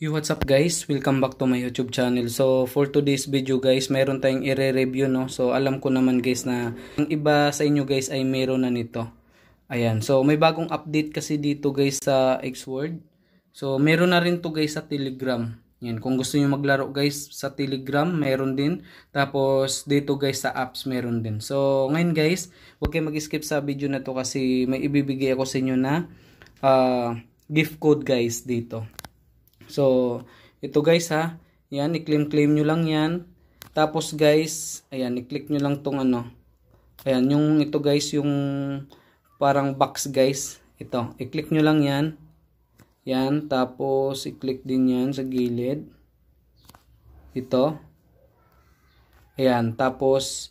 Yo, what's up guys? Welcome back to my YouTube channel. So, for today's video guys, mayroon tayong i-review, no? So, alam ko naman guys na ang iba sa inyo guys ay meron na nito. Ayan. So, may bagong update kasi dito guys sa Xword. So, meron na rin to guys sa Telegram. Yan. Kung gusto niyo maglaro guys sa Telegram, meron din. Tapos, dito guys sa apps, meron din. So, ngayon guys, huwag kayo mag-skip sa video na to kasi may ibibigay ako sa inyo na gift code guys dito. So, ito guys ha. Yan, i-claim nyo lang yan. Tapos guys, ayan, i-click nyo lang tong ano. Ayan, yung ito guys, yung parang box guys. Ito, i-click nyo lang yan. Yan, tapos i-click din yan sa gilid. Ito. Ayan, tapos,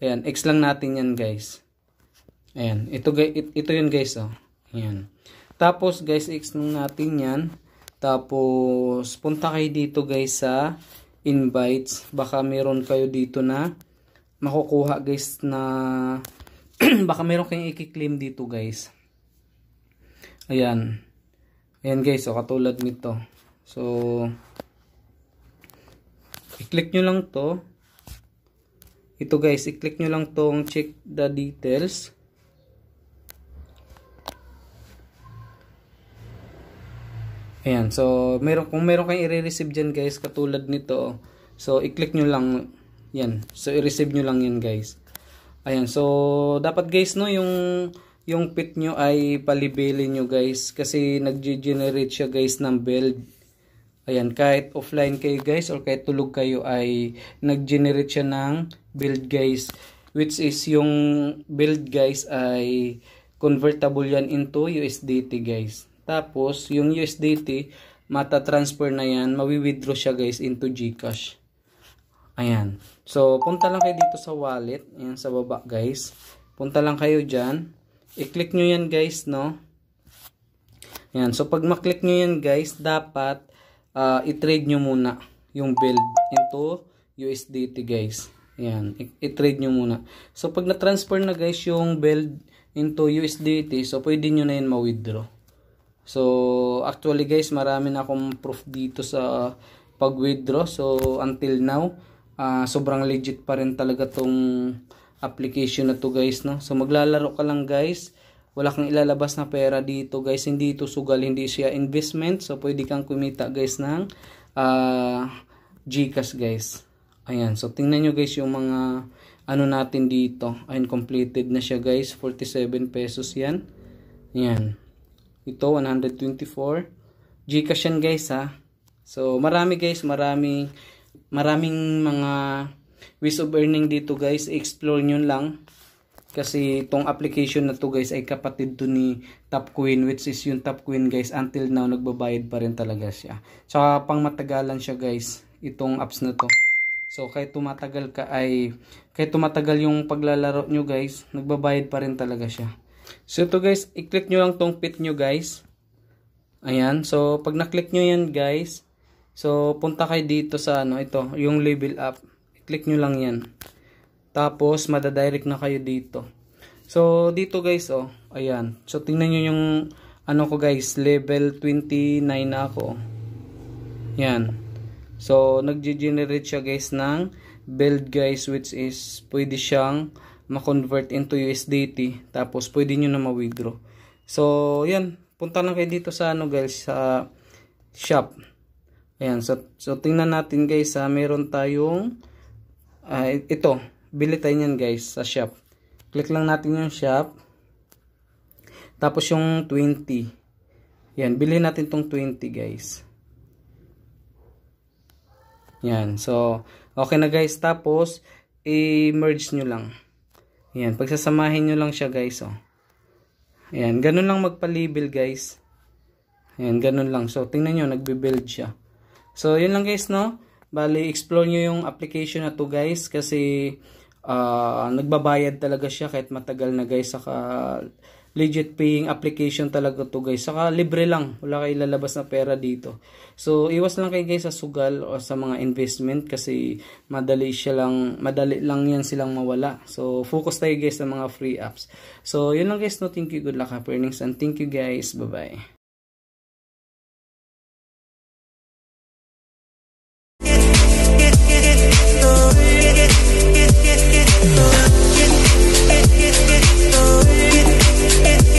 ayan, X lang natin yan guys. Ayan, ito yun guys, oh. Ayan. Tapos guys, X lang natin yan. Tapos, punta kayo dito guys sa invites. Baka meron kayo dito na makukuha guys na baka meron kayong i-claim dito guys. Ayan. Ayan guys, so katulad nito. So, i-click nyo lang to. Ito guys, i-click nyo lang tong check the details. Ayan, so kung meron kayong i-receive dyan guys, katulad nito, so i-click nyo lang yan, so i-receive nyo lang yan guys. Ayan, so dapat guys no, yung pit nyo ay palibili nyo guys, kasi nag-generate siya guys ng build. Ayan, kahit offline kayo guys, or kahit tulog kayo ay nag-generate siya ng build guys, which is yung build guys ay convertible yan into USDT guys. Tapos, yung USDT, mata-transfer na yan, mawi-withdraw siya guys into GCash. Ayan. So, punta lang kayo dito sa wallet. Ayan, sa baba guys. Punta lang kayo dyan. I-click nyo yan guys, no? Ayan. So, pag maklik nyo yan guys, dapat i-trade nyo muna yung build into USDT guys. Ayan. I-trade nyo muna. So, pag na-transfer na guys yung build into USDT, so, pwede nyo na yan ma-withdraw. So, actually guys, marami na akong proof dito sa pag-withdraw. So, until now, sobrang legit pa rin talaga tong application na to guys, no? So, maglalaro ka lang guys. Wala kang ilalabas na pera dito guys. Hindi ito sugal, hindi siya investment. So, pwede kang kumita guys ng GCash guys. Ayan. So, tingnan nyo guys yung mga ano natin dito. Ayan, completed na siya guys. 47 pesos yan. Ayan. Ito, 124. GCash yan guys ha. So, marami guys, maraming mga ways of earning dito guys. Explore nyo lang. Kasi itong application na to guys ay kapatid to ni Topcoin, which is yung Topcoin guys. Until now, nagbabayad pa rin talaga siya. Tsaka pang matagalan siya guys, itong apps na to. So, kahit tumatagal yung paglalaro nyo guys, nagbabayad pa rin talaga siya. So ito guys, i-click nyo lang tong pit nyo guys. Ayan. So pag na-click nyo yan guys, so punta kayo dito sa ano, ito, yung level up. I-click nyo lang yan. Tapos madadirect na kayo dito. So dito guys, oh, ayan. So tingnan nyo yung ano ko guys, level 29 na ako. Yan. So nag-generate siya guys ng build guys, which is pwede siyang ma-convert into USDT, tapos pwede nyo na ma-withdraw. So, yan. Punta lang kayo dito sa ano guys, sa shop. Ayan. So tingnan natin guys, meron tayong ito. Bili tayo nyan guys sa shop. Click lang natin yung shop. Tapos yung 20. Yan. Bili natin tong 20 guys. Yan. So, okay na guys. Tapos, i-merge nyo lang. Ayan, pagsasamahin nyo lang siya guys, oh. Ayan, ganun lang magpa-label guys. Ayan, ganun lang. So, tingnan nyo, nagbe-build siya. So, yun lang guys, no? Bali, explore nyo yung application na to guys. Kasi, nagbabayad talaga siya kahit matagal na guys. Saka, legit paying application talaga to guys. Saka, libre lang. Wala kayo lalabas na pera dito. So, iwas lang kayo guys sa sugal o sa mga investment kasi madali lang yan silang mawala. So, focus tayo guys sa mga free apps. So, yun lang guys, no? Thank you, good luck, happy earnings, and thank you guys. Bye-bye.